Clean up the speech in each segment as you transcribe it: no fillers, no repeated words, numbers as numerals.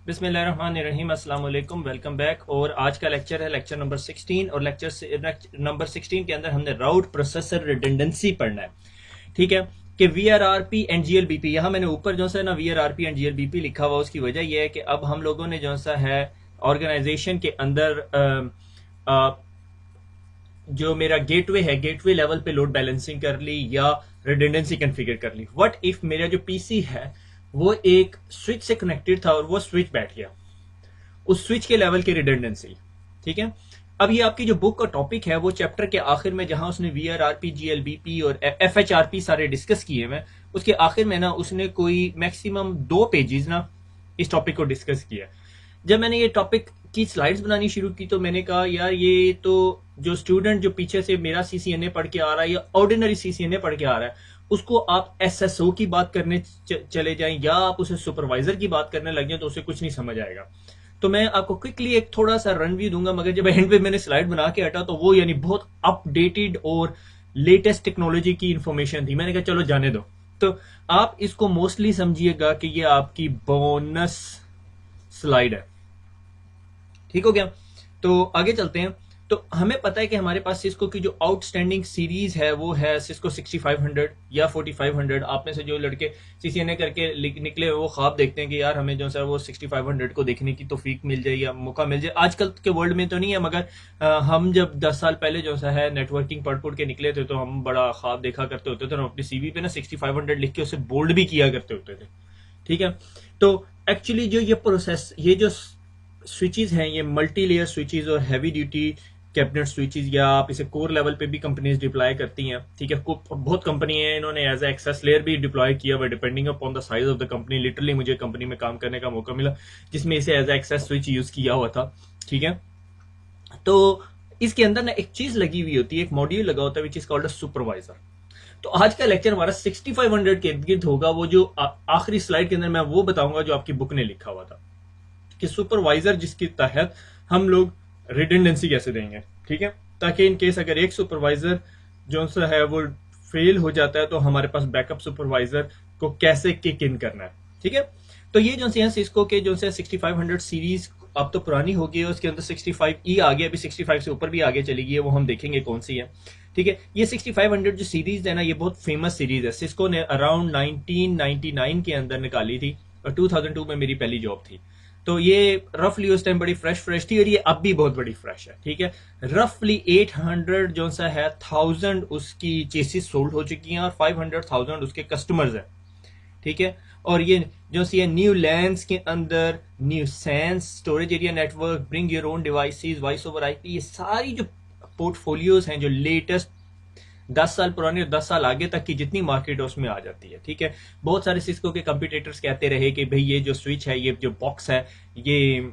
बिस्मिल्लाहिर्रहमानिर्रहीम, अस्सलाम वालेकुम, वेलकम बैक। और आज का लेक्चर है लेक्चर नंबर 16। और लेक्चर नंबर 16 के अंदर हमने राउट प्रोसेसर रिडंडेंसी पढ़ना है। ठीक है कि वीआरआरपी एंड जीएलबीपी, यहाँ मैंने ऊपर जो सा ना वीआरआरपी एंड जीएलबीपी लिखा हुआ, उसकी वजह यह है कि अब हम लोगों ने जो सा है ऑर्गेनाइजेशन के अंदर जो मेरा गेटवे है, गेटवे लेवल पे लोड बैलेंसिंग कर ली या रिडंडेंसी कॉन्फ़िगर कर ली। व्हाट इफ मेरा जो पीसी है वो एक स्विच से कनेक्टेड था और वो स्विच बैठ गया, उस स्विच के लेवल की रिडंडेंसी। ठीक है, अब ये आपकी जो बुक का टॉपिक है वो चैप्टर के आखिर में, जहां उसने वीआरआरपी, जीएलबीपी और एफएचआरपी सारे डिस्कस किए हैं, उसके आखिर में ना उसने कोई मैक्सिमम 2 पेजेस ना इस टॉपिक को डिस्कस किया। जब मैंने ये टॉपिक की स्लाइड्स बनानी शुरू की तो मैंने कहा यार ये तो जो स्टूडेंट जो पीछे से मेरा सीसीएनए पढ़ के आ रहा है या ऑर्डिनरी सीसीएनए पढ़ के आ रहा है, उसको आप एसएसओ की बात करने चले जाएं या आप उसे सुपरवाइजर की बात करने लग जाए तो उसे कुछ नहीं समझ आएगा। तो मैं आपको क्विकली एक थोड़ा सा रन व्यू दूंगा, मगर जब एंड पे मैंने स्लाइड बना के हटा तो वो यानी बहुत अपडेटेड और लेटेस्ट टेक्नोलॉजी की इंफॉर्मेशन थी। मैंने कहा चलो जाने दो। तो आप इसको मोस्टली समझिएगा कि ये आपकी बोनस स्लाइड है। ठीक हो गया, तो आगे चलते हैं। तो हमें पता है कि हमारे पास सिस्को की जो आउटस्टैंडिंग सीरीज है वो है सिस्को 6500 या 4500। आप में से जो लड़के सीसीएनए करके निकले वो ख्वाब देखते हैं कि यार हमें जो सर वो 6500 को देखने की तौफीक मिल जाए या मौका मिल जाए। आजकल के वर्ल्ड में तो नहीं है, मगर हम जब 10 साल पहले जो सा है नेटवर्किंग पढ़ के निकले थे तो हम बड़ा ख्वाब देखा करते होते थे, हम अपनी सीवी पे ना 6500 लिख के उसे बोल्ड भी किया करते होते थे। ठीक है, तो एक्चुअली जो ये प्रोसेस, ये जो स्विचेस हैं, ये मल्टी लेयर स्विचेस और हैवी ड्यूटी कैबिनेट स्विचेस, या आप इसे कोर लेवल पे भी कंपनीज डिप्लॉय करती हैं। ठीक है, बहुत कंपनी है इन्होंने एज ए एक्सेस लेयर भी डिप्लॉय किया हुआ, depending upon the size of the company. Literally मुझे कंपनी में काम करने का मौका मिला जिसमें इसे as a access switch use किया हुआ था। ठीक है, तो इसके अंदर ना एक चीज लगी हुई होती है, एक मॉड्यूल लगा होता है which is called a supervisor. तो आज का लेक्चर हमारा 6500 के इर्द गिर्द होगा। वो जो आखिरी स्लाइड के अंदर मैं वो बताऊंगा जो आपकी बुक ने लिखा हुआ था कि सुपरवाइजर जिसके तहत हम लोग रिडंडेंसी कैसे देंगे। ठीक है, ताकि इन केस अगर एक सुपरवाइजर जो सा है वो फेल हो जाता है तो हमारे पास बैकअप सुपरवाइजर को कैसे किक इन करना है। ठीक है, तो ये जो है सिस्को के जो है 6500 सीरीज अब तो पुरानी हो गई है, उसके अंदर 65E आ गया, अभी 65 से ऊपर भी आगे चली गई है, वो हम देखेंगे कौन सी है। ठीक है, ये 6500 जो सीरीज है ना, ये बहुत फेमस सीरीज है। सिस्को ने अराउंड 1999 के अंदर निकाली थी और 2002 में मेरी पहली जॉब थी। तो ये रफली उस टाइम बड़ी फ्रेश थी और ये अब भी बहुत बड़ी फ्रेश है। ठीक है, रफली 800 जो सा है 1000 उसकी चेसिस सोल्ड हो चुकी हैं और 500,000 उसके कस्टमर्स हैं। ठीक है, और ये जो सी है न्यू लैंड्स के अंदर new sense storage area network, bring your own devices, voice over IP, ये सारी जो पोर्टफोलियोज हैं जो लेटेस्ट 10 साल पुराने और 10 साल आगे तक की जितनी मार्केट है उसमें आ जाती है। ठीक है, बहुत सारे सिस्को के कंपटीटर्स कहते रहे कि भाई ये जो स्विच है, ये जो बॉक्स है, ये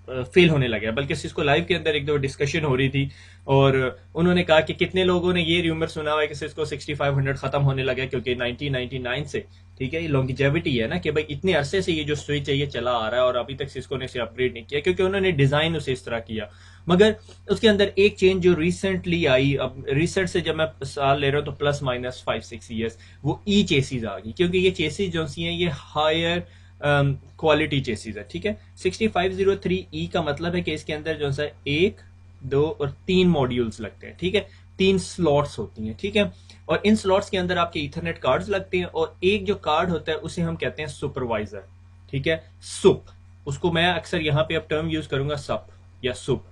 फेल होने लगा। बल्कि सिस्को लाइव के अंदर एक दो डिस्कशन हो रही थी और उन्होंने कहा कि कितने लोगों ने ये र्यूमर सुना हुआ है कि सिस्को 6500 खत्म होने लगा क्योंकि 1999 से, ठीक है, ये लॉन्गेविटी है ना कि भाई इतने अरसे से ये जो स्विच है ये चला आ रहा है और अभी तक सिस्को ने इसे अपग्रेड नहीं किया क्योंकि उन्होंने डिजाइन उसे इस तरह किया। मगर उसके अंदर एक चेंज जो रिसेंटली आई, अब रिसेंट से जब मैं साल ले रहा हूँ तो प्लस माइनस 5-6 ईयर्स, वो ई चेसीज आ गई, क्योंकि ये चेसीज जो सी हैं ये हायर क्वालिटी चेसीज है। ठीक है, 6503E का मतलब है कि इसके अंदर जो है 1, 2 और 3 मॉड्यूल्स लगते हैं। ठीक है, 3 स्लॉट्स होती हैं। ठीक है, और इन स्लॉट्स के अंदर आपके इथरनेट कार्ड्स लगते हैं और एक जो कार्ड होता है उसे हम कहते हैं सुपरवाइजर। ठीक है, सुप, उसको मैं अक्सर यहां पे अब टर्म यूज करूंगा सप या सुप।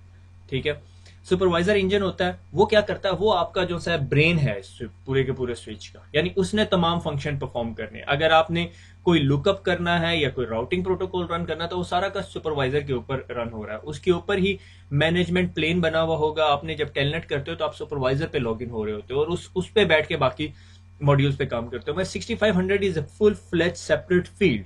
ठीक है, सुपरवाइजर इंजन होता है, वो क्या करता है, वो आपका जो सा ब्रेन है पूरे के पूरे स्विच का, यानी उसने तमाम फंक्शन परफॉर्म करने। अगर आपने कोई लुकअप करना है या कोई राउटिंग प्रोटोकॉल रन करना है तो वो सारा का सुपरवाइजर के ऊपर रन हो रहा है, उसके ऊपर ही मैनेजमेंट प्लेन बना हुआ होगा। आपने जब टेलनेट करते हो तो आप सुपरवाइजर पे लॉग इन हो रहे होते हो और उस पे बैठ के बाकी मॉड्यूल्स पे काम करते हो। मैं 6500 is a full fledge separate field.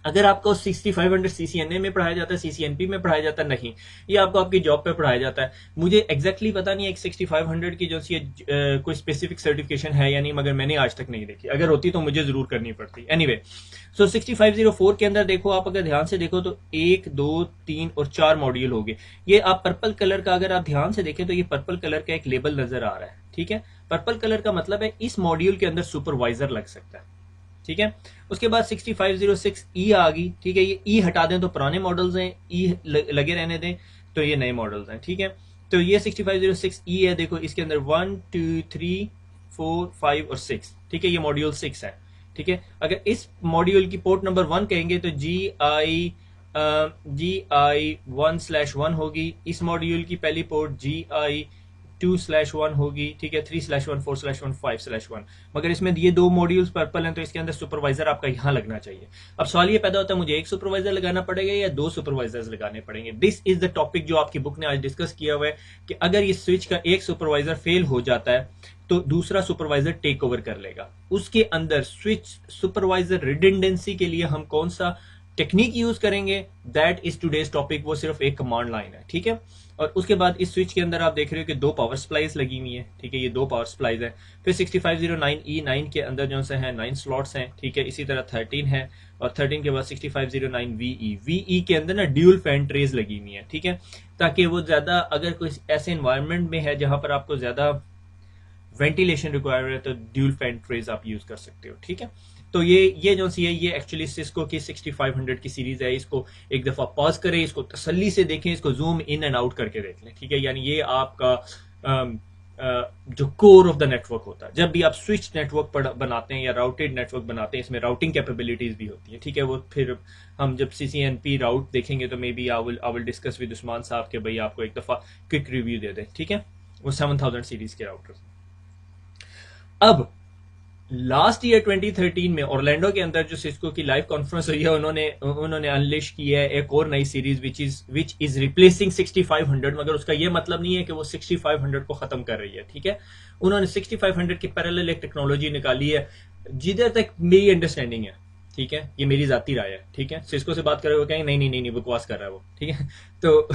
अगर आपको 6500 सीसीएनए में पढ़ाया जाता है, सीसीएनपी में पढ़ाया जाता है, नहीं, ये आपको आपकी जॉब पे पढ़ाया जाता है। मुझे एग्जैक्टली पता नहीं है 6500 की जो सी कोई स्पेसिफिक सर्टिफिकेशन है या नहीं, मगर मैंने आज तक नहीं देखी। अगर होती तो मुझे जरूर करनी पड़ती। एनीवे, सो 6504 के अंदर देखो, आप अगर ध्यान से देखो तो 1, 2, 3 और 4 मॉड्यूल हो गए। ये आप पर्पल कलर का, अगर आप ध्यान से देखें तो ये पर्पल कलर का एक लेबल नजर आ रहा है। ठीक है, पर्पल कलर का मतलब है इस मॉड्यूल के अंदर सुपरवाइजर लग सकता है। ठीक है। उसके बाद 6506E आ गई, ठीक है। ये ई हटा दें तो पुराने मॉडल्स हैं, ई लगे रहने दें तो ये नए मॉडल्स हैं, ठीक है। तो ये 6506E है, देखो इसके अंदर 1 2 3 4 5 और 6, ठीक है। ये मॉड्यूल 6 है, ठीक है। अगर इस मॉड्यूल की पोर्ट नंबर 1 कहेंगे तो GI1/1 होगी। इस मॉड्यूल की पहली पोर्ट GI2/1 होगी, ठीक है। 3/1 4/1 5/1। मगर इसमें ये दो मॉड्यूल्स पर्पल हैं तो इसके अंदर सुपरवाइजर आपका यहाँ लगना चाहिए। अब सवाल ये पैदा होता है, मुझे एक सुपरवाइजर लगाना पड़ेगा या दो सुपरवाइजर्स लगाने पड़ेंगे। दिस इज द टॉपिक जो आपकी बुक ने आज डिस्कस किया हुआ है कि अगर ये स्विच का एक सुपरवाइजर फेल हो जाता है तो दूसरा सुपरवाइजर टेक ओवर कर लेगा। उसके अंदर स्विच सुपरवाइजर रिडंडेंसी के लिए हम कौन सा टेक्निक यूज करेंगे, दैट इज टुडेज टॉपिक। वो सिर्फ एक कमांड लाइन है, ठीक है। और उसके बाद इस स्विच के अंदर आप देख रहे हो कि दो पावर सप्लाईज लगी हुई है, ठीक है। ये दो पावर सप्लाईज है। फिर 6509E9 के अंदर जो है 9 स्लॉट्स हैं, ठीक है। इसी तरह 13 है और 13 के बाद 6509VE के अंदर ना ड्यूल फैन ट्रेज लगी हुई है, ठीक है। ताकि वो ज्यादा, अगर कोई ऐसे एनवायरमेंट में है जहां पर आपको ज्यादा वेंटिलेशन रिक्वायर्ड है तो ड्यूल फैन ट्रेज आप यूज कर सकते हो, ठीक है। तो ये जो सी है ये एक्चुअली सिस्को की 6500 की सीरीज है। इसको एक दफा पॉज करें, इसको तसल्ली से देखें, इसको जूम इन एंड आउट करके देख लें, ठीक है। यानी ये आपका जो कोर ऑफ द नेटवर्क होता है। जब भी आप स्विच नेटवर्क बनाते हैं या राउटेड नेटवर्क बनाते हैं, इसमें राउटिंग कैपेबिलिटीज भी होती है, ठीक है। वो फिर हम जब CCNP राउट देखेंगे तो maybe I will discuss with Usman साहब के भाई आपको एक दफा क्विक रिव्यू दे दें, ठीक है। वो 7000 सीरीज के राउटर। अब लास्ट ईयर 2013 में ऑरलैंडो के अंदर जो सिस्को की लाइव कॉन्फ्रेंस हुई है, उन्होंने अनलिश की है एक और नई सीरीज विच इज रिप्लेसिंग 6500। मगर उसका ये मतलब नहीं है कि वो 6500 को खत्म कर रही है, ठीक है। उन्होंने 6500 की पैरेलल एक टेक्नोलॉजी निकाली है, जिधर तक मेरी अंडरस्टैंडिंग है, ठीक है। ये मेरी जाती राय है, ठीक है। सिस्को से बात कर रहे हो कहेंगे नहीं नहीं नहीं बकवास कर रहा है वो, ठीक है। तो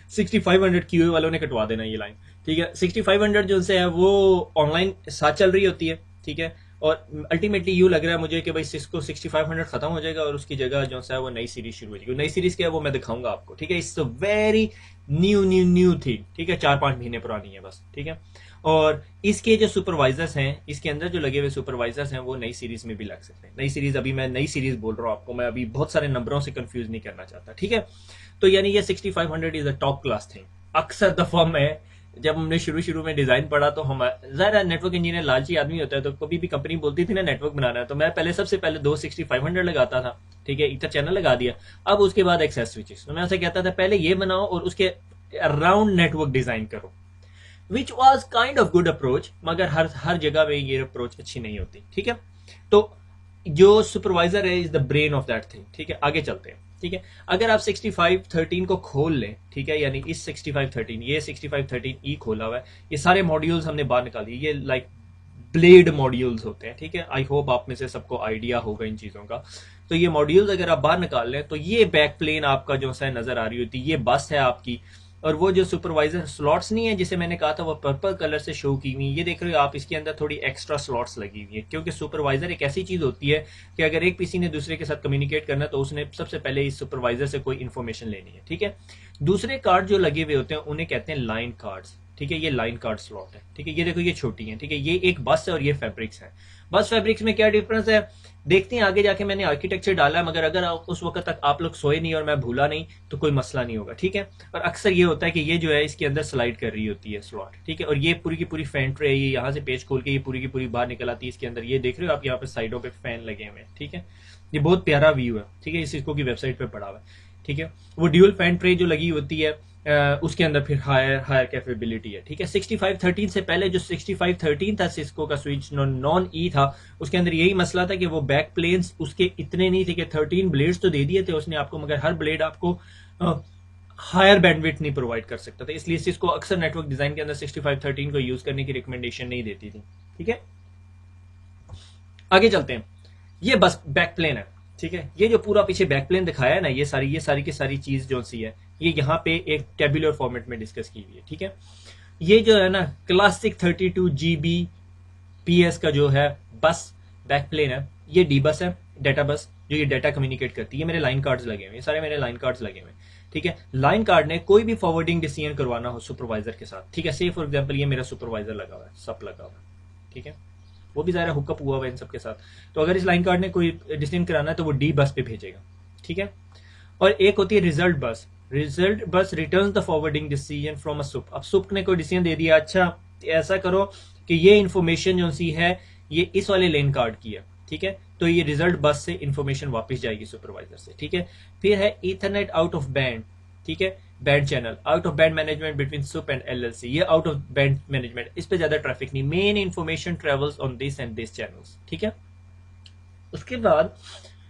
6500 QA वालों ने कटवा देना ये लाइन, ठीक है। 6500 जो है वो ऑनलाइन साथ चल रही होती है, ठीक है। और अल्टीमेटली यूं लग रहा है मुझे कि भाई सिस्को 6500 खत्म हो जाएगा और उसकी जगह जो है वो नई सीरीज शुरू हो जाएगी। नई सीरीज क्या है वो मैं दिखाऊंगा आपको, ठीक है। इट्स वेरी न्यू थिंग, ठीक है। 4-5 महीने पुरानी है बस, ठीक है। और इसके जो सुपरवाइजर्स हैं, इसके अंदर जो लगे हुए सुपरवाइजर्स हैं वो नई सीरीज में भी लग सकते हैं। नई सीरीज, अभी मैं नई सीरीज बोल रहा हूँ आपको, मैं अभी बहुत सारे नंबरों से कंफ्यूज नहीं करना चाहता, ठीक है। तो यानी ये 6500 is a top class thing. अक्सर दफा मैं जब हमने शुरू में डिजाइन पढ़ा तो हम ज़रा नेटवर्क इंजीनियर लालची आदमी होता है, तो कभी भी कंपनी बोलती थी ना नेटवर्क बनाना है तो मैं सबसे पहले 6500 लगाता था, ठीक है। इतना चैनल लगा दिया। अब उसके बाद एक्सेस स्विचेस, तो मैं ऐसे कहता था पहले ये बनाओ और उसके अराउंड नेटवर्क डिजाइन करो, which was kind of good approach. मगर हर जगह में ये अप्रोच अच्छी नहीं होती, ठीक है। तो जो सुपरवाइजर है is the brain of that thing, ठीक है। आगे चलते हैं, ठीक है। अगर आप 6513 को खोल लें, ठीक है, यानी इस 6513, ये 6513E खोला हुआ है, ये सारे मॉड्यूल्स हमने बाहर निकाल दिए। ये लाइक ब्लेड मॉड्यूल्स होते हैं, ठीक है। आई होप आप में से सबको आइडिया होगा इन चीजों का। तो ये मॉड्यूल्स अगर आप बाहर निकाल लें तो ये बैक प्लेन आपका जो है नजर आ रही होती है, ये बस है आपकी। और वो जो सुपरवाइजर स्लॉट्स नहीं है जिसे मैंने कहा था वो पर्पल कलर से शो की हुई, ये देख रहे हो आप, इसके अंदर थोड़ी एक्स्ट्रा स्लॉट्स लगी हुई है। क्योंकि सुपरवाइजर एक ऐसी चीज होती है कि अगर एक पीसी ने दूसरे के साथ कम्युनिकेट करना तो उसने सबसे पहले इस सुपरवाइजर से कोई इन्फॉर्मेशन लेनी है, ठीक है। दूसरे कार्ड जो लगे हुए होते हैं उन्हें कहते हैं लाइन कार्ड्स, ठीक है। ये लाइन कार्ड स्लॉट है, ठीक है। ये देखो ये छोटी है, ठीक है। ये एक बस है और ये फैब्रिक्स है। बस फैब्रिक्स में क्या डिफरेंस है देखते हैं आगे जाके। मैंने आर्किटेक्चर डाला है, मगर अगर उस वक्त तक आप लोग सोए नहीं और मैं भूला नहीं तो कोई मसला नहीं होगा, ठीक है। और अक्सर ये होता है कि ये जो है इसके अंदर स्लाइड कर रही होती है स्लॉट, ठीक है। और ये पूरी की पूरी फैन ट्रे है, ये यहाँ से पेज खोल के ये पूरी की पूरी बाहर निकल आती है इसके अंदर। ये देख रहे हो आप यहाँ पे साइडों पे फैन लगे हुए हैं, ठीक है। ये बहुत प्यारा व्यू है, ठीक है। इसको की वेबसाइट पे पड़ा हुआ है, ठीक है। वो ड्यूल फैन ट्रे जो लगी होती है उसके अंदर फिर हायर कैपेबिलिटी है, ठीक है। 6513 से पहले जो 6513 था सिस्को का स्विच नॉन ई था, उसके अंदर यही मसला था कि वो बैक प्लेन्स उसके इतने नहीं थे कि 13 ब्लेड्स तो दे दिए थे उसने आपको, मगर हर ब्लेड आपको हायर बैंडविड्थ नहीं प्रोवाइड कर सकता था। इसलिए सिस्को अक्सर नेटवर्क डिजाइन के अंदर 6513 को यूज करने की रिकमेंडेशन नहीं देती थी, ठीक है। आगे चलते हैं। ये बस बैक प्लेन है, ठीक है। ये जो पूरा पीछे बैक प्लेन दिखाया है ना, ये सारी की सारी चीज जो सी है ये यहाँ पे एक टेबुलर फॉर्मेट में डिस्कस की हुई है, ठीक है। ये जो है ना क्लासिक 32 GB PS का जो है बस बैक प्लेन है, ये डी बस है, डेटा बस, जो ये डेटा कम्युनिकेट करती है। मेरे लाइन कार्ड्स लगे हुए हैं, सारे मेरे लाइन कार्ड्स लगे हुए हैं, ठीक है। लाइन कार्ड ने कोई भी फॉरवर्डिंग डिसीजन करवाना हो सुपरवाइजर के साथ, ठीक है। से फॉर एग्जाम्पल ये मेरा सुपरवाइजर लगा हुआ है, सब लगा हुआ है, ठीक है। वो भी ज़रा हुकअप हुआ हुआ है इन सबके साथ। तो अगर इस लाइन कार्ड ने कोई डिसीजन कराना है तो वो डी बस पे भेजेगा, ठीक है। और एक होती है result bus. Result bus return the forwarding decision from a sup. अब सुप ने कोई डिसीजन दे दिया, अच्छा ऐसा करो कि ये इन्फॉर्मेशन जो सी है ये इस वाले लेन कार्ड की है, ठीक है, तो ये रिजल्ट बस से इन्फॉर्मेशन वापस जाएगी सुपरवाइजर से, ठीक है। फिर है ईथरनेट आउट ऑफ बैंड, ठीक है, band channel, out of band management between soup and LLC. ये आउट ऑफ बैंड मैनेजमेंट, इस पे ज्यादा ट्रैफिक नहीं, main information travels on this and this channels, ठीक है। उसके बाद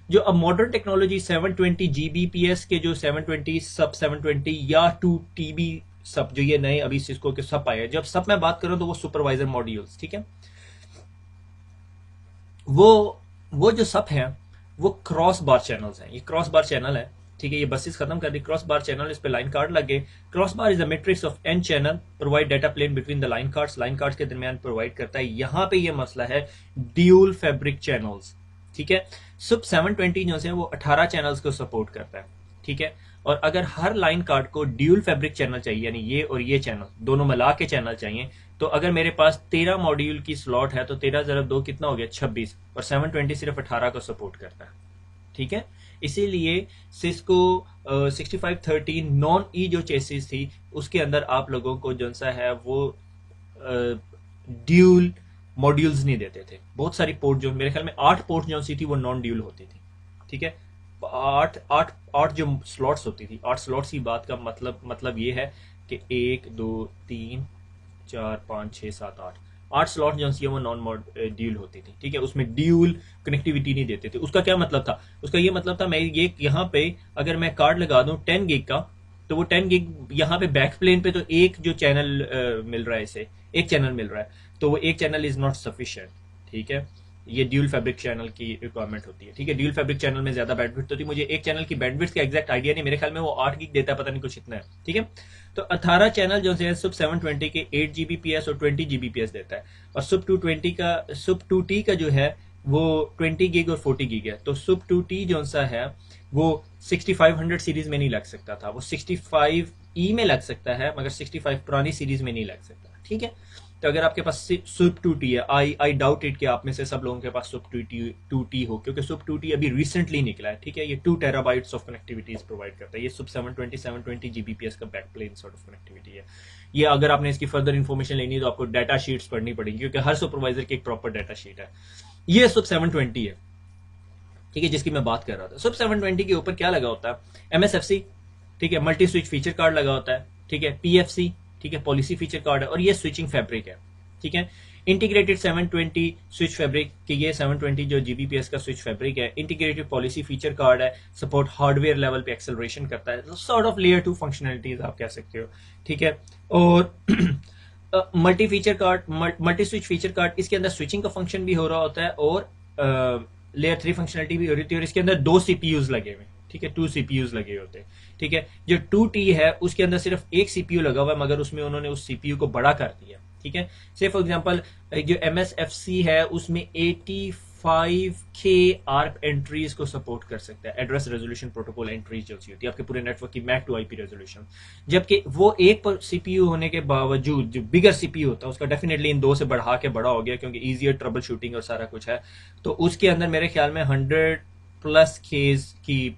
जो अब मॉडर्न टेक्नोलॉजी 720 जीबीपीएस के जो 720 सब 720 या 2 टीबी सब, जो ये नए अभी सिस्को के सब आए हैं, जब सब मैं बात करूं तो वो सुपरवाइजर मॉड्यूल्स, ठीक है, वो जो सब है वो क्रॉस बार चैनल्स हैं। ये क्रॉस बार चैनल है, ठीक है, ये बसेस खत्म कर दी, क्रॉस बार चैनल, इस पे लाइन कार्ड लगे। Cross bar is a matrix of an channel provide data plane between the line cards के दरमियान प्रोवाइड करता है। यहां पे ये मसला है ड्यूल फैब्रिक चैनल्स, ठीक है। सुप 720 जो है वो 18 चैनल्स को सपोर्ट करता है, ठीक है। और अगर हर लाइन कार्ड को ड्यूल फैब्रिक चैनल चाहिए, यानी ये और ये चैनल दोनों मिला के चैनल चाहिए, तो अगर मेरे पास 13 मॉड्यूल की स्लॉट है तो 13 × 2 कितना हो गया, 26, और 720 सिर्फ 18 को सपोर्ट करता है, ठीक है। इसीलिए सिस्को 6513 नॉन ई जो चेसिस थी उसके अंदर आप लोगों को जो सा है वो ड्यूल मॉड्यूल्स नहीं देते थे। बहुत सारी पोर्ट जो मेरे ख्याल में 8 पोर्ट जो सी थी वो नॉन ड्यूल होती थी, ठीक है। 8 जो स्लॉट्स होती थी, 8 स्लॉट्स की बात का मतलब ये है कि 1 2 3 4 5 6 7 8 स्लॉट जो सी वो नॉन ड्यूल होती थी, ठीक है। उसमें ड्यूल कनेक्टिविटी नहीं देते थे। उसका क्या मतलब था, उसका ये मतलब था मैं ये यहाँ पे अगर मैं कार्ड लगा दूं 10 गिग का, तो वो 10 गिग यहाँ पे बैक प्लेन पे तो एक जो चैनल मिल रहा है, इसे एक चैनल मिल रहा है, तो वो एक चैनल इज नॉट सफिशिएंट, ठीक है। ये ड्यूल फैब्रिक चैनल की रिक्वायरमेंट होती है, ठीक है। ड्यूल फैब्रिक चैनल में ज्यादा बैंडविड्थ होती है। मुझे एक चैनल की बैंडविड्थ का एग्जैक्ट आइडिया नहीं, मेरे ख्याल में वो 8 गिग देता है, पता नहीं कुछ इतना है, ठीक है। तो 18 चैनल जो है सुप 720 के 8 जीबीपीएस और 20 जीबीपीएस देता है। और सुप 2T का जो है वो 20 गिग और 40 गिग है। तो सुप 2T जो सा है वो 6500 सीरीज में नहीं लग सकता था, वो 65E में लग सकता है, मगर 65 पुरानी सीरीज में नहीं लग सकता, ठीक है। तो अगर आपके पास सुप 2T है, आई डाउट इट कि आप में से सब लोगों के पास सुप 2T हो, क्योंकि सुप 2T अभी रिसेंटली निकला है, ठीक है। ये 2 टेराबाइट्स ऑफ कनेक्टिविटीज प्रोवाइड करता है। ये सुप 720 जीबीपीएस का बैकप्लेन सॉर्ट ऑफ कनेक्टिविटी है। ये अगर आपने इसकी फर्दर इन्फॉर्मेशन लेनी है तो आपको डाटा शीट्स पढ़नी पड़ेगी, क्योंकि हर सुपरवाइजर की एक प्रॉपर डाटा शीट है। ये सुप 720 है, ठीक है, जिसकी मैं बात कर रहा था। सुप 720 के ऊपर क्या लगा होता है, MSFC, ठीक है, मल्टी स्विच फीचर कार्ड लगा होता है, ठीक है, PFC, ठीक है, पॉलिसी फीचर कार्ड है, और ये स्विचिंग फैब्रिक है, ठीक है। इंटीग्रेटेड 720 स्विच फैब्रिक कि ये 720 जो जीबीपीएस का स्विच फैब्रिक है, इंटीग्रेटेड पॉलिसी फीचर कार्ड है, सपोर्ट हार्डवेयर लेवल पे एक्सेलरेशन करता है, सॉर्ट ऑफ लेयर 2 फंक्शनलिटीज आप कह सकते हो, ठीक है। और मल्टी स्विच फीचर कार्ड, इसके अंदर स्विचिंग का फंक्शन भी हो रहा होता है और लेयर 3 फंक्शनलिटी भी हो रही थी, और इसके अंदर 2 सीपीयूज लगे हुए, ठीक है, 2 सीपीयूज लगे होते हैं, ठीक है। जो 2T है उसके अंदर सिर्फ एक सीपीयू लगा हुआ है, मगर उसमें उन्होंने उस सीपीयू को बड़ा कर दिया, ठीक है। से फॉर एग्जांपल जो MSFC है उसमें 85K आर्क एंट्रीज को सपोर्ट कर सकता है, एड्रेस रेजोल्यूशन प्रोटोकॉल एंट्रीज जो होती है आपके पूरे नेटवर्क की मैक टू आईपी रेजोल्यूशन। जबकि वो एक पर सीपीयू होने के बावजूद जो बिगर सीपीयू होता है उसका डेफिनेटली इन 2 से बढ़ा के बड़ा हो गया, क्योंकि ईजियर ट्रबल शूटिंग और सारा कुछ है। तो उसके अंदर मेरे ख्याल में 100+ केस की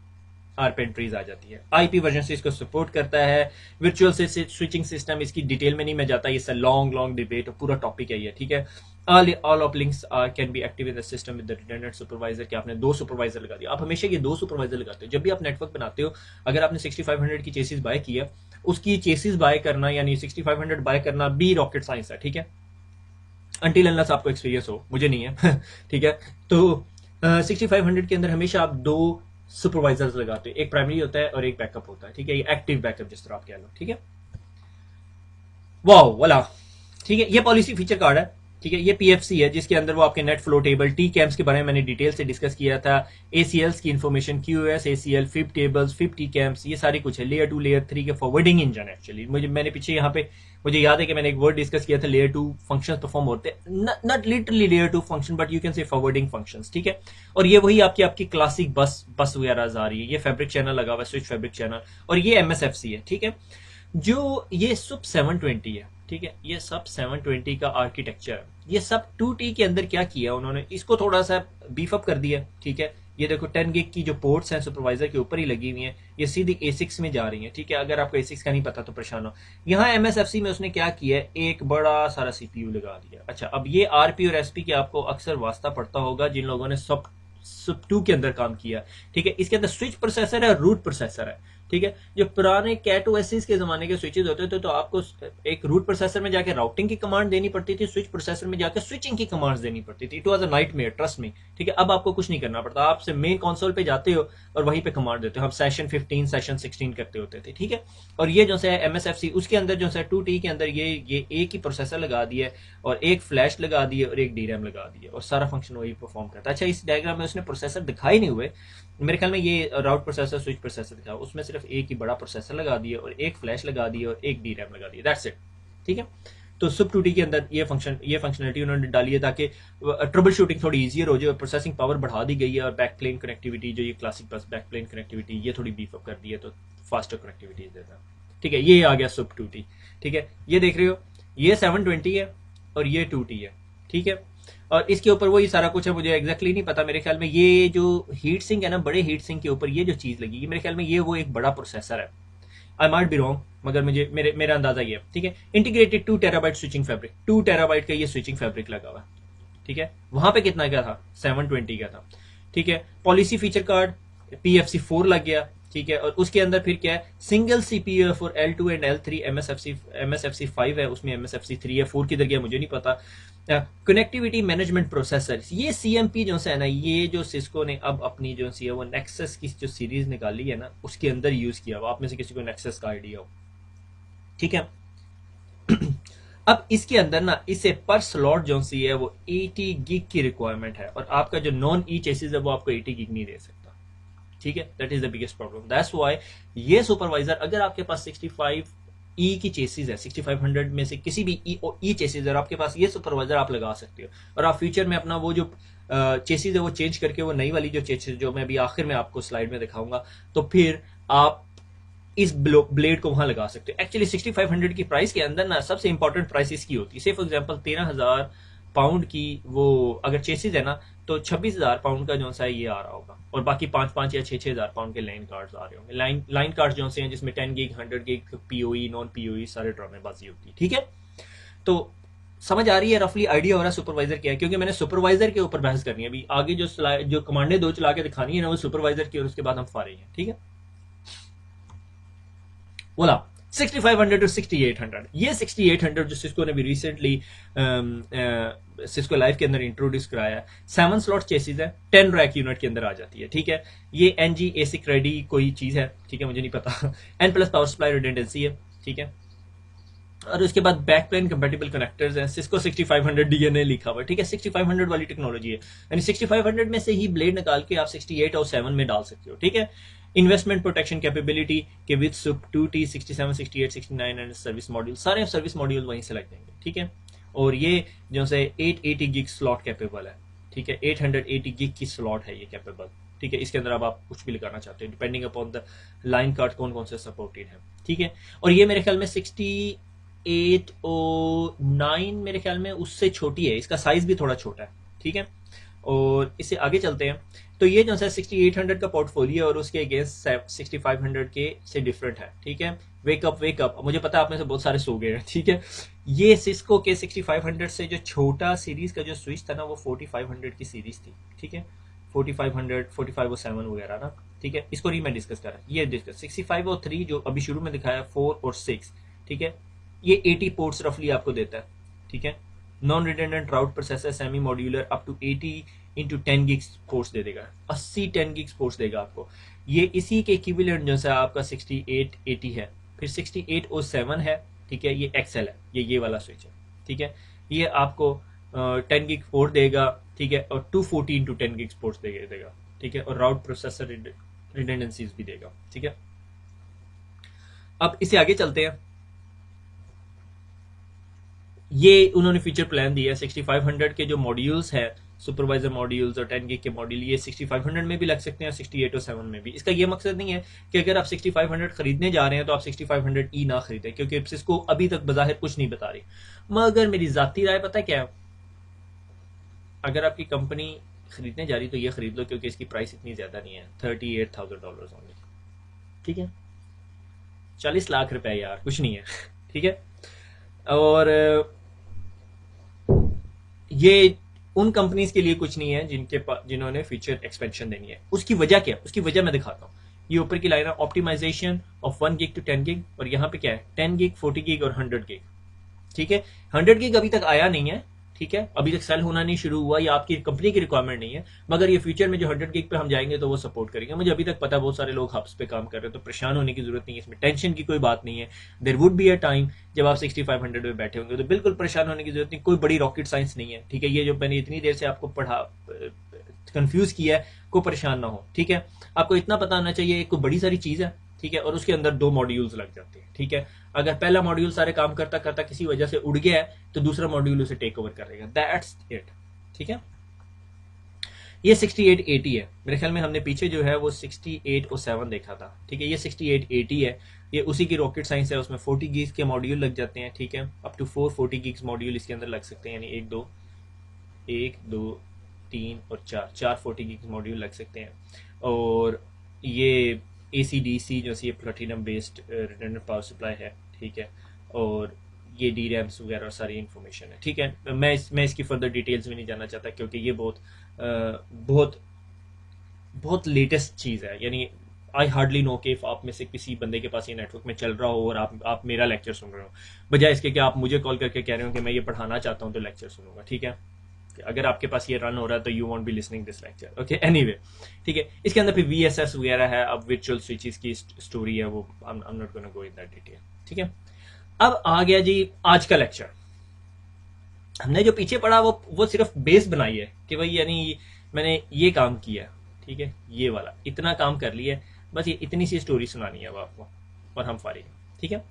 आर्प एंट्रीज आ जाती है। आईपी वर्जन से इसको सपोर्ट करता है। वर्चुअल से स्विचिंग सिस्टम, इसकी डिटेल में नहीं मैं जाता, ये लॉन्ग डिबेट पूरा टॉपिक है ये, ठीक है। All of links can be active in the system with the redundant supervisor, कि आपने 2 सुपरवाइजर लगा दिया। आप हमेशा ये 2 सुपरवाइजर लगाते हो जब भी आप नेटवर्क बनाते हो। अगर आपने 6500 की चेसिस बाय किया, उसकी चेसिस बाय करना यानी 6500 बाय करना भी रॉकेट साइंस है, ठीक है, अंटिल अनलेस आपको एक्सपीरियंस हो, मुझे नहीं है ठीक है। तो 6500 के अंदर हमेशा आप 2 सुपरवाइजर्स लगाते हो, एक प्राइमरी होता है और एक बैकअप होता है, ठीक है, ये एक्टिव बैकअप जिस तरह आप कह लो, ठीक है। वाओ वाला, ठीक है, ये पॉलिसी फीचर कार्ड है, ठीक है। ये PFC है जिसके अंदर वो आपके net flow table, T camps के बारे में मैंने डिटेल से डिस्कस किया था, ACLs की information, QoS, ACL, FIB tables, FIB T camps, ये सारी कुछ है। लेयर 2 लेयर 3 के फॉरवर्डिंग इंजन एक्चुअली, मैंने पीछे यहाँ पे मुझे याद है कि मैंने एक वर्ड डिस्कस किया था, लेयर 2 फंक्शंस परफॉर्म होते हैं, not literally layer 2 function but you can say forwarding functions, ठीक है। और ये वही आपकी क्लासिक बस वगैरह आ रही है। ये फैब्रिक चैनल लगा हुआ है, स्विच फैब्रिक चैनल, और ये MSFC है, ठीक है। जो ये सुप 720 है, ठीक है, ये सब 720 का आर्किटेक्चर है। ये सब 2T के अंदर क्या किया उन्होंने, इसको थोड़ा सा बीफ अप कर दिया। ठीक है, ये देखो 10 गिग की जो पोर्ट्स हैं सुपरवाइजर के ऊपर ही लगी हुई हैं, ये सीधी A6 में जा रही हैं। ठीक है, अगर आपको A6 का नहीं पता तो परेशान हो। यहाँ MSFC में उसने क्या किया है, एक बड़ा सारा CPU लगा दिया। अच्छा, अब ये RP और SP के आपको अक्सर वास्ता पड़ता होगा जिन लोगों ने सब 2 के अंदर काम किया। ठीक है, इसके अंदर स्विच प्रोसेसर है, रूट प्रोसेसर है। ठीक है, जो पुराने कैट ओएसएस के जमाने के स्विचेस होते थे तो आपको एक रूट प्रोसेसर में जाके राउटिंग की कमांड देनी पड़ती थी, स्विच प्रोसेसर में जाके स्विचिंग की कमांड्स देनी पड़ती थी। It was a nightmare, trust me. ठीक है, अब आपको कुछ नहीं करना पड़ता, आपसे मेन कंसोल पे जाते हो और वहीं पे कमांड देते हो। हम सेशन 15 सेशन 16 करते होते थे। ठीक है, और ये जो है MSFC उसके अंदर जो है 2T के अंदर ये एक ही प्रोसेसर लगा दिया है और एक फ्लैश लगा दी है और एक DRAM लगा दी है और सारा फंक्शन वही परफॉर्म करता है। अच्छा, इस डायग्राम में उसने प्रोसेसर दिखाई नहीं हुए, मेरे ख्याल में ये राउट प्रोसेसर स्विच प्रोसेसर दिखा, उसमें सिर्फ एक ही बड़ा प्रोसेसर लगा दिया और एक फ्लैश लगा दी और एक DRAM लगा दिया, दैट्स इट। ठीक है, तो सब 2T के अंदर ये फंक्शनलिटी उन्होंने डाली है ताकि ट्रबल शूटिंग थोड़ी ईजियर हो जाए। प्रोसेसिंग पावर बढ़ा दी गई है और बैक प्लेन कनेक्टिविटी जो ये क्लासिक बस बैक प्लेन कनेक्टिविटी ये थोड़ी बीफ अप कर दी है तो फास्टर कनेक्टिविटी देता है। ठीक है, ये आ गया सब 2T। ठीक है, ये देख रहे हो, ये 720 है और ये 2T है। ठीक है, और इसके ऊपर वही सारा कुछ है, मुझे एग्जैक्टली नहीं पता। मेरे ख्याल में ये जो हीट सिंक है ना, बड़े हीट सिंक के ऊपर ये जो चीज लगी है, मेरे ख्याल में ये वो एक बड़ा प्रोसेसर है। आई माइट बी रॉन्ग, मगर मुझे मेरा अंदाजा ये है। ठीक है, integrated 2 terabyte switching fabric, 2 terabyte का ये स्विचिंग फैब्रिक लगा हुआ है। ठीक है, वहां पे कितना का था, 720 का था। ठीक है, पॉलिसी फीचर कार्ड PFC4 लग गया। ठीक है, और उसके अंदर फिर क्या है, single CPU for L2 and L3, MSFC 5 है, उसमें MSFC 3 है, 4 किधर गया मुझे नहीं पता। कनेक्टिविटी मैनेजमेंट प्रोसेसर, ये CMP जो है ना, ये जो सिस्को ने अब अपनी जो सी है वो नेक्सस की जो सीरीज निकाली है ना, उसके अंदर यूज किया। आप में से किसी को नेक्सस का आइडिया हो? ठीक है, अब इसके अंदर ना इसे पर स्लॉट जो सी है वो 80 गिग की रिक्वायरमेंट है और आपका जो नॉन ई चेसिस है वो आपको 80 गिग नहीं दे सकता। ठीक है, that is the biggest problem. That's why ये सुपरवाइजर, अगर आपके पास 65 ई की चेसिस है, 6500 में से किसी भी ई चेसिस है, आपके पास ये सुपरवाइजर आप लगा सकते हो और आप फ्यूचर में अपना वो जो चेसिस है वो चेंज करके वो नई वाली जो चेसिस जो मैं अभी आखिर में आपको स्लाइड में दिखाऊंगा, तो फिर आप इस ब्लेड को वहां लगा सकते हो। एक्चुअली 6500 की प्राइस के अंदर ना सबसे इंपॉर्टेंट प्राइस इसकी होती है। से फॉर एग्जांपल 13000 पाउंड की वो अगर चेसिस है ना, तो 26,000 पाउंड का जो सा ये आ रहा होगा और बाकी 5 या 6,000 पाउंड के लाइन कार्ड्स आ रहे होंगे। लाइन कार्ड जो से हैं जिसमें 10 gig 100 gig PoE non PoE सारे ड्रामेबाजी होती है। ठीक है, तो समझ आ रही है, रफली आइडिया हो रहा है सुपरवाइजर क्या है, क्योंकि मैंने सुपरवाइजर के ऊपर बहस करनी है अभी आगे। जो कमांडें 2 चला के दिखानी है ना वो सुपरवाइजर की, और उसके बाद हम फारे हैं। ठीक है, बोला 6500 टू 6800। ये 6800 जो सिस्को ने भी रिसेंटली सिस्को लाइव के अंदर इंट्रोड्यूस कराया है, 7 स्लॉट चेसिस है, 10 रैक यूनिट के अंदर आ जाती है। ठीक है, ये NG ASIC रेडी कोई चीज है। ठीक है, मुझे नहीं पता। N+ पावर सप्लाई रिडेंडेंसी है। ठीक है, और उसके बाद बैक प्लेन कंपेटिबल कनेक्टर्स हैं, सिस्को 6500 DNA लिखा हुआ है। ठीक है, 6500 वाली टेक्नोलॉजी है, यानी 6500 में से ही ब्लेड निकाल के आप 68 और 7 में डाल सकते हो। ठीक है, इन्वेस्टमेंट प्रोटेक्शन कैपेबिलिटी के with soup 2T 67 68 69 and service module, सारे सर्विस मॉड्यूल वहीं से लग जाएंगे। ठीक है, और ये जो से 880 गिग स्लॉट कैपेबल है। ठीक है, 880 गिग की स्लॉट है ये कैपेबल। ठीक है, इसके अंदर अब आप कुछ भी लगाना चाहते हो depending upon the line card कौन कौन से सपोर्टेड है। ठीक है, और ये मेरे ख्याल में 6809 मेरे ख्याल में उससे छोटी है, इसका साइज भी थोड़ा छोटा है। ठीक है, और इससे आगे चलते हैं तो ये जो है 6800 का पोर्टफोलियो और उसके अगेंस्ट 6500 के से डिफरेंट है। ठीक है, वेकअप, मुझे पता है आप में से बहुत सारे सो गए हैं। ठीक है, ये सिस्को के 6500 से जो छोटा सीरीज का जो स्विच था ना वो 4500 की सीरीज थी। ठीक है, 4500 4507 वगैरह ना। ठीक है, इसको मैं डिस्कस कर रहा है, ये डिस्कस 6503 जो अभी शुरू में दिखाया 4 और 6। ठीक है, ये 80 पोर्ट्स रफली आपको देता है। ठीक है, non redundant route processor semi modular up to 80 into 10 gigs ports दे देगा, 80 10 गिग्स पोर्ट्स देगा आपको। ये इसी के इक्विवेलेंट जो है आपका 6880 है, फिर 6807 है। ठीक है, ये XL है, ये वाला स्विच है। ठीक है, ये आपको 10 गिग पोर्ट देगा। ठीक है, और 240 इंटू 10 गिग्स पोर्ट्स देगा। ठीक है, और राउट प्रोसेसर रिडेंडेंसीज भी देगा। ठीक है, अब इसे आगे चलते हैं। ये उन्होंने फीचर प्लान दिया है 6500 के जो मॉड्यूल्स है सुपरवाइजर मॉड्यूल्स और 10 गिग के मॉड्यूल ये 6500 में भी लग सकते हैं, 6807 में भी। इसका ये मकसद नहीं है कि अगर आप 6500 खरीदने जा रहे हैं तो आप 6500E ना खरीदें, क्योंकि सिस्को अभी तक बज़ाहिर कुछ नहीं बता रही। मगर मेरी ज़ाती राय पता क्या है, अगर आपकी कंपनी खरीदने जा रही तो ये खरीद लो, क्योंकि इसकी प्राइस इतनी ज़्यादा नहीं है, $38,000 ओनली। ठीक है, 40 लाख रुपए यार, कुछ नहीं है। ठीक है, और ये उन कंपनीज के लिए कुछ नहीं है जिन्होंने फीचर एक्सपेंशन देनी है। उसकी वजह क्या है, उसकी वजह मैं दिखाता हूँ। ये ऊपर की लाइन है optimization of 1 gig to 10 gig, और यहाँ पे क्या है 10 गिग, 40 गिग और 100 गिग। ठीक है, 100 गिग अभी तक आया नहीं है, ठीक है, अभी तक सेल होना नहीं शुरू हुआ, या आपकी कंपनी की रिक्वायरमेंट नहीं है, मगर ये फ्यूचर में जो 100 गिग पे हम जाएंगे तो वो सपोर्ट करेंगे। मुझे अभी तक पता है बहुत सारे लोग हब्स पे काम कर रहे हैं, तो परेशान होने की जरूरत नहीं है, इसमें टेंशन की कोई बात नहीं है। There would be a time जब आप 6500 पे बैठे होंगे, तो बिल्कुल परेशान होने की जरूरत नहीं, कोई बड़ी रॉकेट साइंस नहीं है। ठीक है, ये जो मैंने इतनी देर से आपको कंफ्यूज किया है, कोई परेशान ना हो। ठीक है, आपको इतना पता होना चाहिए एक कोई बड़ी सारी चीज है, ठीक है, और उसके अंदर 2 मॉड्यूल्स लग जाते हैं। ठीक है, अगर पहला मॉड्यूल सारे काम करता करता किसी वजह से उड़ गया है तो दूसरा मॉड्यूल उसे टेक ओवर करेगा, दैट्स इट। ठीक है, ये 6880 है, मेरे ख्याल में हमने पीछे जो है वो 6807 देखा था। ठीक है, ये 6880 है, ये उसी की रॉकेट साइंस है, उसमें 40 गिग्स के मॉड्यूल लग जाते हैं। ठीक है, अप टू 40 गिग्स मॉड्यूल इसके अंदर लग सकते हैं, यानी 1 2 3 और 4 40 गिग्स मॉड्यूल लग सकते हैं। और ये ACDC जो ये platinum based redundant power supply है। ठीक है, और ये डी रैम्स वगैरह सारी इन्फॉर्मेशन है। ठीक है, मैं इसकी फर्दर डिटेल्स में नहीं जानना चाहता, क्योंकि ये बहुत लेटेस्ट चीज़ है। यानी आई हार्डली नो कि आप में से किसी बंदे के पास ये नेटवर्क में चल रहा हो और आप मेरा लेक्चर सुन रहे हो, बजाय इसके कि आप मुझे कॉल करके कह रहे हो कि मैं ये पढ़ाना चाहता हूँ तो लेक्चर सुनूंगा। ठीक है, अगर आपके पास ये रन हो रहा है तो you want be listening this lecture. Okay, anyway, ठीक है, इसके अंदर फिर VSS वगैरह है, अब वर्चुअल स्विचेस की स्टोरी है, वो I am not gonna go in that detail. ठीक है, अब आ गया जी आज का लेक्चर। हमने जो पीछे पढ़ा वो सिर्फ बेस बनाई है कि भाई यानी मैंने ये काम किया, ठीक है, ये वाला इतना काम कर लिया, बस ये इतनी सी स्टोरी सुनानी है अब आपको और हम फारिग। ठीक है,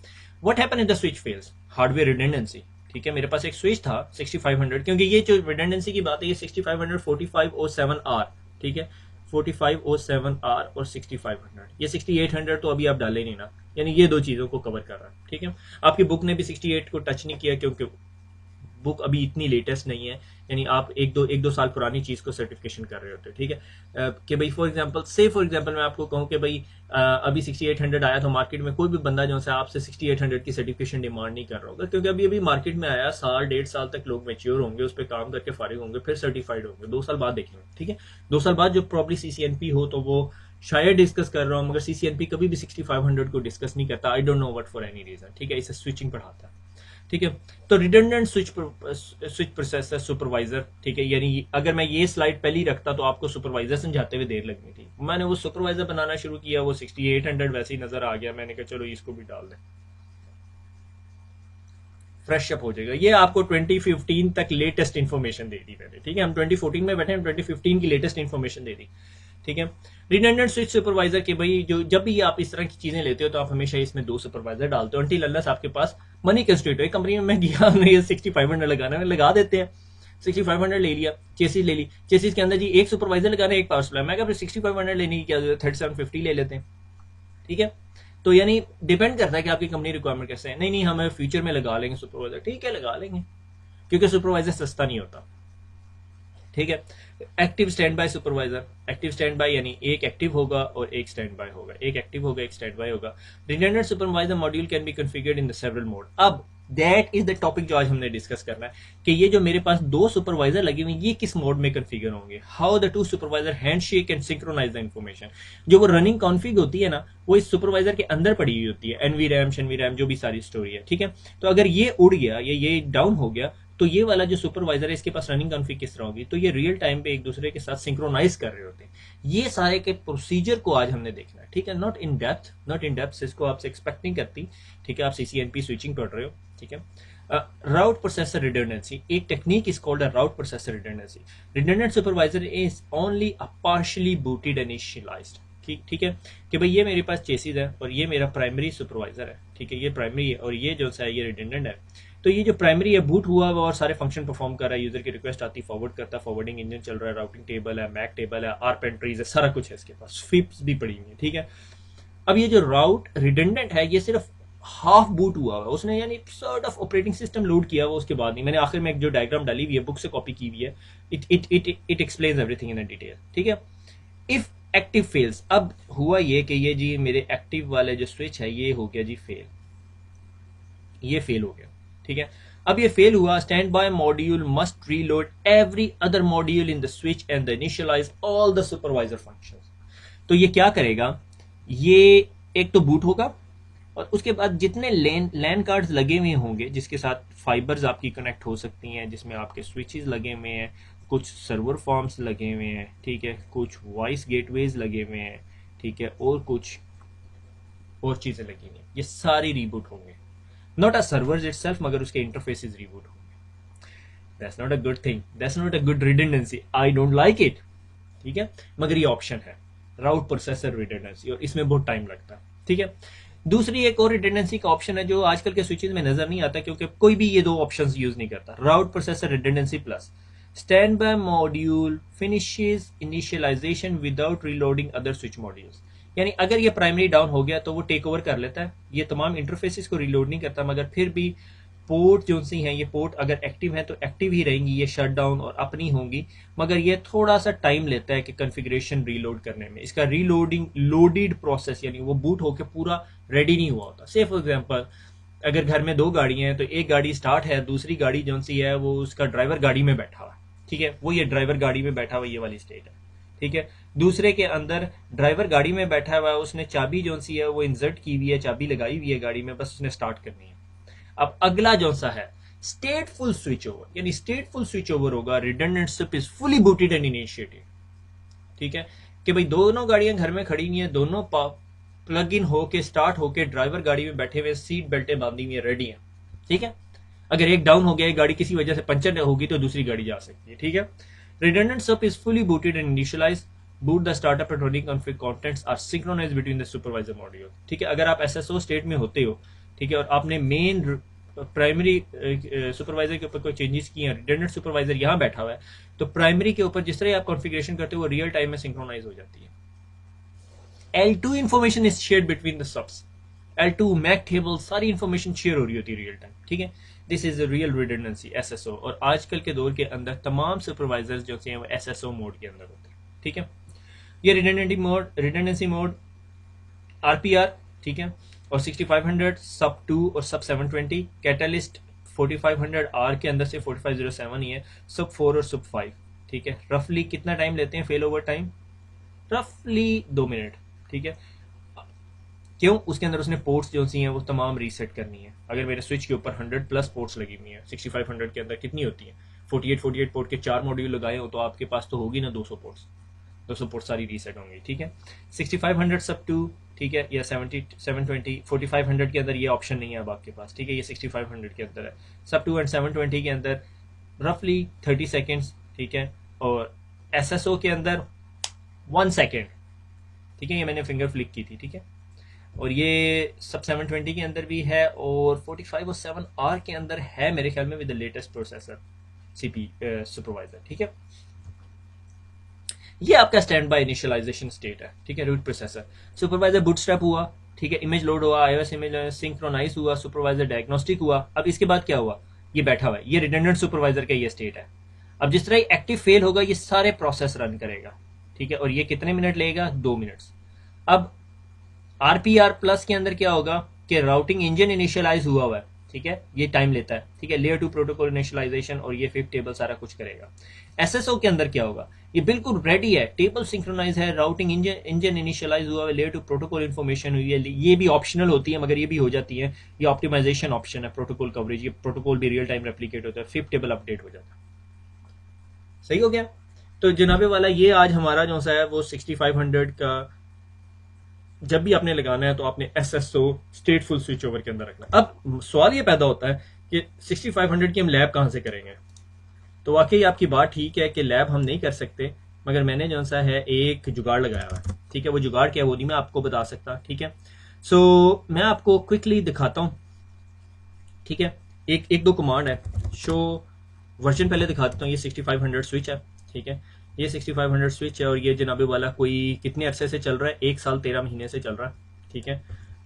what happen if the switch fails, hardware redundancy. ठीक है, मेरे पास एक स्विच था 6500, क्योंकि ये जो रिडंडेंसी की बात है ये 6500 4507R। ठीक है, 4507R और 6500, ये 6800 तो अभी आप डाले नहीं ना, यानी ये 2 चीज़ों को कवर कर रहा है। ठीक है, आपकी बुक ने भी 68 को टच नहीं किया, क्योंकि बुक अभी इतनी लेटेस्ट नहीं है, यानी आप एक दो साल पुरानी चीज़ को सर्टिफिकेशन कर रहे होते हो। ठीक है, कि भाई फॉर एग्जांपल मैं आपको कहूँ कि भाई अभी 6800 आया, तो मार्केट में कोई भी बंदा जो है आपसे 6800 की सर्टिफिकेशन डिमांड नहीं कर रहा होगा, क्योंकि अभी मार्केट में आया, साल 1.5 साल तक लोग मैच्योर होंगे, उस पर काम करके फारिग होंगे, फिर सर्टिफाइड होंगे, 2 साल बाद देखेंगे। ठीक है, 2 साल बाद जो प्रॉब्ली CCNP हो तो वो शायद डिस्कस कर रहा हूँ, मगर CCNP कभी भी 6500 को डिस्कस नहीं करता, I don't know what for any reason. ठीक है, इसे स्विचिंग पढ़ाता है। ठीक है, तो रिडंडेंट स्विच प्रोसेसर सुपरवाइजर। ठीक है, यानी अगर मैं ये स्लाइड पहले ही रखता तो आपको सुपरवाइजर समझाते हुए देर लगनी थी, मैंने वो सुपरवाइजर बनाना शुरू किया, वो 6800 वैसे ही नजर आ गया, मैंने कहा चलो इसको भी डाल दें, फ्रेश अप हो जाएगा। ये आपको 2015 तक लेटेस्ट इन्फॉर्मेशन दे दी मैंने। ठीक है, हम 2014 में बैठे हैं, 2015 की लेटेस्ट इन्फॉर्मेशन दे दी। ठीक है, रिडंडेंट स्विच सुपरवाइजर के भाई जो जब भी आप इस तरह की चीजें लेते हो तो आप हमेशा इसमें 2 सुपरवाइजर डालते हो, अंटिल अनलेस आपके पास मनी कंस्ट्रेंट हो। एक कंपनी में मैं गया, हमने ये 6500 लगाना है, लगा देते हैं, 6500 ले लिया, चेसिस ले ली, चेसिस के अंदर जी एक सुपरवाइजर लगाना है, एक पावर सप्लाई, मैं क्या 6500 लेने की क्या जरूरत है, 3750 ले लेते हैं। ठीक है, तो यानी डिपेंड करता है कि आपकी कंपनी रिक्वायरमेंट कैसे है। नहीं हम फ्यूचर में लगा लेंगे सुपरवाइजर, ठीक है लगा लेंगे, क्योंकि सुपरवाइजर सस्ता नहीं होता। ठीक है, active stand by supervisor, active stand by यानी एक एक्टिव होगा और एक स्टैंड बाय होगा, एक एक्टिव होगा एक स्टैंड बाय होगा। Redundant supervisor module can be configured in the several mode. अब दैट इज द टॉपिक जो आज हमने डिस्कस करना है कि ये जो मेरे पास 2 सुपरवाइजर लगे हुए ये किस मोड में कॉन्फ़िगर होंगे, how the 2 supervisor handshake and synchronize the information. जो वो रनिंग कॉन्फ़िग होती है ना, वो इस सुपरवाइजर के अंदर पड़ी हुई होती है, NVRAM जो भी सारी स्टोरी है। ठीक है, तो अगर ये उड़ गया या ये डाउन हो गया तो ये वाला जो सुपरवाइजर है इसके पास रनिंग कॉन्फ़िग किस तरह होगी, तो ये रियल टाइम पे एक दूसरे के साथ सिंक्रोनाइज कर रहे होते हैं। ये सारे के प्रोसीजर को आज हमने देखना है। ठीक है, नॉट इन डेप्थ, इसको आपसे एक्सपेक्ट नहीं करती। ठीक है, आप CCNP स्विचिंग पढ़ रहे हो। ठीक है, राउट प्रोसेसर रिडंडेंसी, एक technique is called a route processor redundancy. Redundant supervisor is only a partially booted initialised. ठीक है, कि भाई ये मेरे पास चेसिस है और ये मेरा प्राइमरी सुपरवाइजर है। ठीक है, ये प्राइमरी है और ये जो है ये रिडंडेंट है। तो ये जो प्राइमरी है बूट हुआ हुआ और सारे फंक्शन परफॉर्म कर रहा है, यूजर की रिक्वेस्ट आती, फॉरवर्ड करता है, फॉरवर्डिंग इंजन चल रहा है, राउटिंग टेबल है, मैक टेबल है, आर पेंट्रीज है, सारा कुछ है इसके पास, फिप्स भी पड़ी हुई है, ठीक है। अब ये जो राउट रिडंडेंट है ये सिर्फ हाफ बूट हुआ है, उसने यानी sort of operating system load किया हुआ, उसके बाद नहीं। मैंने आखिर में एक जो डायग्राम डाली हुई है बुक से कॉपी की हुई है, it explains everything in detail, ठीक है। इफ एक्टिव फेल्स, अब हुआ ये कि ये जी मेरे एक्टिव वाले जो स्विच है ये हो गया जी फेल, ये फेल हो गया, ठीक है। अब ये फेल हुआ, standby module must reload every other module in the switch and initialize all the supervisor functions. तो ये क्या करेगा, ये एक तो बूट होगा और उसके बाद जितने लैन कार्ड्स लगे हुए होंगे जिसके साथ फाइबर्स आपकी कनेक्ट हो सकती हैं, जिसमें आपके स्विचेस लगे हुए हैं, कुछ सर्वर फॉर्म्स लगे हुए हैं, ठीक है, कुछ वॉइस गेटवेज लगे हुए हैं, ठीक है, और कुछ और चीजें लगी हुई हैं, ये सारी रीबूट होंगे। नॉट अ सर्वर्स इटसेल्फ, मगर उसके इंटरफेसेस रीबूट होंगे। That's not a good thing, that's not a good redundancy, I don't like it, ठीक है। मगर ये ऑप्शन है, राउट प्रोसेसर रिडंडेंसी, और इसमें बहुत टाइम लगता है, ठीक है। दूसरी एक और रिडंडेंसी का ऑप्शन है जो आजकल के स्विचेस में नजर नहीं आता क्योंकि कोई भी ये दो ऑप्शंस यूज नहीं करता, route processor redundancy plus standby module finishes initialization without reloading other switch modules. यानी अगर ये प्राइमरी डाउन हो गया तो वो टेक ओवर कर लेता है, ये तमाम इंटरफेसेस को रीलोड नहीं करता, मगर फिर भी पोर्ट जो सी हैं, ये पोर्ट अगर एक्टिव है तो एक्टिव ही रहेंगी, ये शट डाउन और अपनी होंगी, मगर ये थोड़ा सा टाइम लेता है कि कॉन्फ़िगरेशन रीलोड करने में। इसका रीलोडिंग लोडेड प्रोसेस, यानी वो बूट होकर पूरा रेडी नहीं हुआ होता। से फॉर एग्जांपल अगर घर में दो गाड़ियां हैं तो एक गाड़ी स्टार्ट है, दूसरी गाड़ी जो सी है वो उसका ड्राइवर गाड़ी में बैठा हुआ है, ठीक है, वो ये ड्राइवर गाड़ी में बैठा हुआ ये वाली स्टेट है, ठीक है। दूसरे के अंदर ड्राइवर गाड़ी में बैठा हुआ है, उसने चाबी जो सी है वो इंसर्ट की हुई है, चाबी लगाई हुई है गाड़ी में, बस उसने स्टार्ट करनी है। अब अगला जो सा है स्टेटफुल स्विच ओवर, यानी स्टेटफुल स्विच ओवर होगा, redundant switch is fully booted and initiated, ठीक है, कि भाई दोनों गाड़ियां घर में खड़ी हुई हैं, दोनों प्लग इन होके स्टार्ट होके ड्राइवर गाड़ी में बैठे हुए, सीट बेल्टें बांधी हुई रेडी हैं, ठीक है। अगर एक डाउन हो गया, एक गाड़ी किसी वजह से पंचर होगी तो दूसरी गाड़ी जा सकती है, ठीक है। Redundant switch is fully booted and initialised, boot the startup and running config contents are synchronized between the supervisor module, ठीक है। अगर आप SSO स्टेट में होते हो, ठीक है, और आपने मेन प्राइमरी सुपरवाइजर के ऊपर कोई चेंजेस किए हैं, रिडंडेंट सुपरवाइजर यहाँ बैठा हुआ है, तो प्राइमरी के ऊपर जिस तरह आप कॉन्फ़िगरेशन करते हो वो रियल टाइम में सिंक्रोनाइज हो जाती है। L2 information is shared between the सबस, L2 मैक टेबल सारी इंफॉर्मेशन शेयर हो रही होती है रियल टाइम, ठीक है। This is a real redundancy SSO, और आजकल के दौर के अंदर तमाम सुपरवाइजर्स जो हैं वो SSO मोड के अंदर होते हैं, ठीक है। ये रिडंडेंसी मोड RPR, ठीक है, और 6500 सब 2 और सब 720, कैटलिस्ट 4500R के अंदर से 4507 ही है, सब 4 और सब 5, ठीक है। रफली कितना टाइम लेते हैं फेल ओवर टाइम, रफली 2 मिनट, ठीक है। क्यों, उसके अंदर उसने पोर्ट्स जो सी हैं वो तमाम रीसेट करनी है। अगर मेरे स्विच के ऊपर 100 प्लस पोर्ट्स लगी हुई हैं, 6500 के अंदर कितनी होती है, 48 पोर्ट के 4 मॉड्यूल लगाए हो तो आपके पास तो होगी ना 200 पोर्ट्स, 200 पोर्ट सारी रीसेट होंगी, ठीक है। 6500 सब 2, ठीक है, या 720 4500 के अंदर ये ऑप्शन नहीं है अब आपके पास, ठीक है, ये 6500 के अंदर है। सब 2 एंड 720 के अंदर रफली 30 सेकेंड्स, ठीक है, और SSO के अंदर 1 सेकेंड, ठीक है, ये मैंने फिंगर फ्लिक की थी, ठीक है। और ये सब 720 के अंदर भी है और 45 और 7R के अंदर है मेरे ख्याल में with the latest processor CP supervisor, ठीक है। ये आपका स्टैंड बाय इनिशियलाइजेशन स्टेट है, ठीक है, रूट प्रोसेसर। सुपरवाइजर बूटस्ट्रैप हुआ, ठीक है, इमेज लोड हुआ, iOS इमेज सिंक्रोनाइज हुआ, सुपरवाइजर डायग्नोस्टिक हुआ। अब इसके बाद क्या हुआ, ये बैठा हुआ है, ये रिडंडेंट सुपरवाइजर का ये स्टेट है। अब जिस तरह एक्टिव फेल होगा ये सारे प्रोसेस रन करेगा, ठीक है, और ये कितने मिनट लेगा, 2 मिनट्स। अब RPR प्लस के अंदर क्या होगा कि राउटिंग इंजन इनिशियलाइज हुआ है, ठीक है, ये टाइम लेता है, ठीक है, लेयर 2 प्रोटोकॉल इनिशियलाइजेशन और ये फिफ्थ टेबल सारा कुछ करेगा। SSO के अंदर क्या होगा, ये बिल्कुल रेडी है, टेबल सिंक्रोनाइज है, राउटिंग इंजन इनिशियलाइज हुआ है, लेयर 2 प्रोटोकॉल इन्फॉर्मेशन हुई है, ये भी ऑप्शनल होती है मगर ये भी हो जाती है, ये ऑप्टिमाइजेशन ऑप्शन है, प्रोटोकॉल कवरेज, ये प्रोटोकॉल भी रियल टाइम रेप्लिकेट होता है, फिफ्थ टेबल अपडेट हो जाता है। सही हो गया। तो जनाबे वाला ये आज हमारा जो सा है वो 6500 का जब भी आपने लगाना है तो आपने SSO स्टेटफुल स्विच ओवर के अंदर रखना है। अब सवाल ये पैदा होता है कि 6500 की हम लैब कहां से करेंगे, तो वाकई आपकी बात ठीक है कि लैब हम नहीं कर सकते, मगर मैंने जो सा है एक जुगाड़ लगाया हुआ है, ठीक है, वो जुगाड़ क्या है वो नहीं मैं आपको बता सकता, ठीक है। सो मैं आपको क्विकली दिखाता हूं, ठीक है। एक एक दो कमांड है। शो वर्जन पहले दिखाता हूँ। ये 6500 स्विच है, ठीक है, ये 6500 स्विच है और ये जनाबे वाला कोई कितने अरसे से चल रहा है, 1 साल 13 महीने से चल रहा है, ठीक है।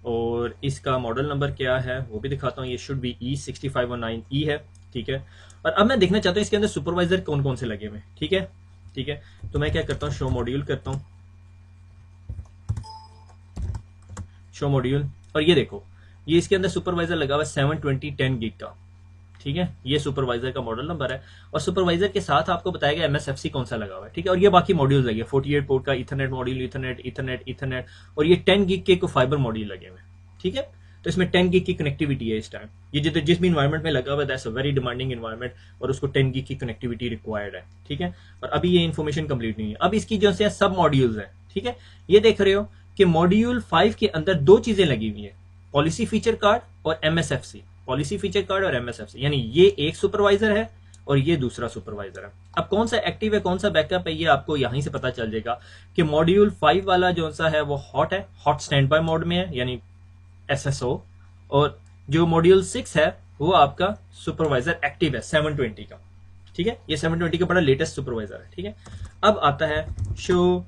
और इसका मॉडल नंबर क्या है वो भी दिखाता हूँ। ये शुड बी E6509E है, ठीक है। और अब मैं देखना चाहता हूँ इसके अंदर सुपरवाइजर कौन कौन से लगे हुए हैं, ठीक है, ठीक है। तो मैं क्या करता हूँ, शो मॉड्यूल करता हूँ, शो मॉड्यूल, और ये देखो ये इसके अंदर सुपरवाइजर लगा हुआ है 72010 गिग का, ठीक है। ये सुपरवाइजर का मॉडल नंबर है और सुपरवाइजर के साथ आपको बताएगा MSFC कौन सा लगा हुआ है, ठीक है। और ये बाकी मॉड्यूल लगे 48 पोर्ट का Ethernet module, Ethernet Ethernet Ethernet, और ये 10 गिग के को फाइबर मॉड्यूल लगे हुए हैं, ठीक है। तो इसमें 10 गिग की कनेक्टिविटी है इस टाइम। ये जिस भी इन्वायरमेंट में लगा हुआ है that's a very demanding environment और उसको 10 गिग की कनेक्टिविटी रिक्वायर्ड है, ठीक है। और अभी ये इन्फॉर्मेशन कंप्लीट नहीं है। अब इसकी जो है सब मॉड्यूल्स हैं, ठीक है। ये देख रहे हो कि मॉड्यूल 5 के अंदर दो चीजें लगी हुई है, पॉलिसी फीचर कार्ड और MSFC, पॉलिसी फीचर कार्ड और MSFC, यानी ये एक सुपरवाइजर है और ये दूसरा सुपरवाइजर है। अब कौन सा एक्टिव है कौन सा बैकअप है ये आपको यहीं से पता चल जाएगा कि मॉड्यूल 5 वाला जो सा है वो हॉट है, हॉट स्टैंड बाय मोड में है यानी SSO, और जो मॉड्यूल 6 है वो आपका सुपरवाइजर एक्टिव है 720 का, ठीक है। ये 720 का बड़ा लेटेस्ट सुपरवाइजर है, ठीक है। अब आता है शो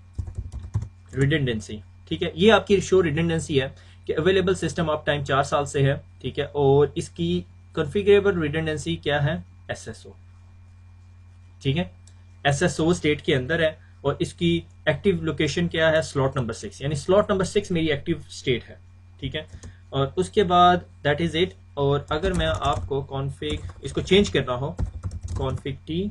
रिडंडेंसी, ठीक है। ये आपकी शो रिडंडेंसी है कि अवेलेबल सिस्टम अप टाइम 4 साल से है, ठीक है। और इसकी कॉन्फ़िगरेबल रिडंडेंसी क्या है, SSO, ठीक है। SSO स्टेट के अंदर है और इसकी एक्टिव लोकेशन क्या है, स्लॉट नंबर 6, यानी स्लॉट नंबर 6 मेरी एक्टिव स्टेट है, ठीक है। और उसके बाद दैट इज इट। और अगर मैं आपको कॉन्फ़िग इसको चेंज करना हो, कॉन्फ़िग टी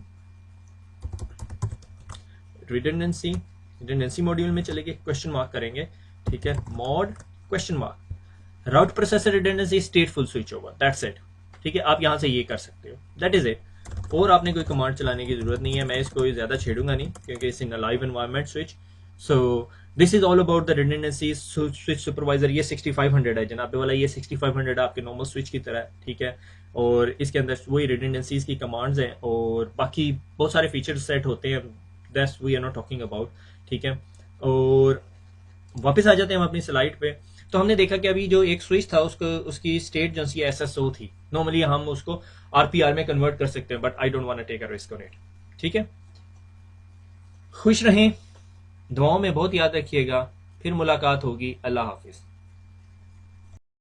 रिडंडेंसी मॉड्यूल में चलेंगे, क्वेश्चन मार्क करेंगे, ठीक है, mod question mark route processor redundancy स्टेटफुल switch over, that's it, ठीक है। आप यहां से ये कर सकते हो, दैट इज इट। और आपने कोई कमांड चलाने की जरूरत नहीं है, मैं इसको ज्यादा छेड़ूंगा नहीं क्योंकि it's in a live environment switch. So this is all about the redundancy switch supervisor. ये 6500 है जनाबे वाला, ये 6500 आपके नॉर्मल स्विच की तरह है, ठीक है। और इसके अंदर वही रिडंडेंसीज की कमांड्स हैं और बाकी बहुत सारे फीचर्स सेट होते हैं, that's we are not talking about, ठीक है। और वापस आ जाते हैं हम अपनी स्लाइड पे। तो हमने देखा कि अभी जो एक स्विच था उसको उसकी स्टेट जो सी SSO थी, नॉर्मली हम उसको RPR में कन्वर्ट कर सकते हैं, but I don't want to take a risk on it, ठीक है। खुश रहें, दुआओं में बहुत याद रखिएगा, फिर मुलाकात होगी, अल्लाह हाफिज।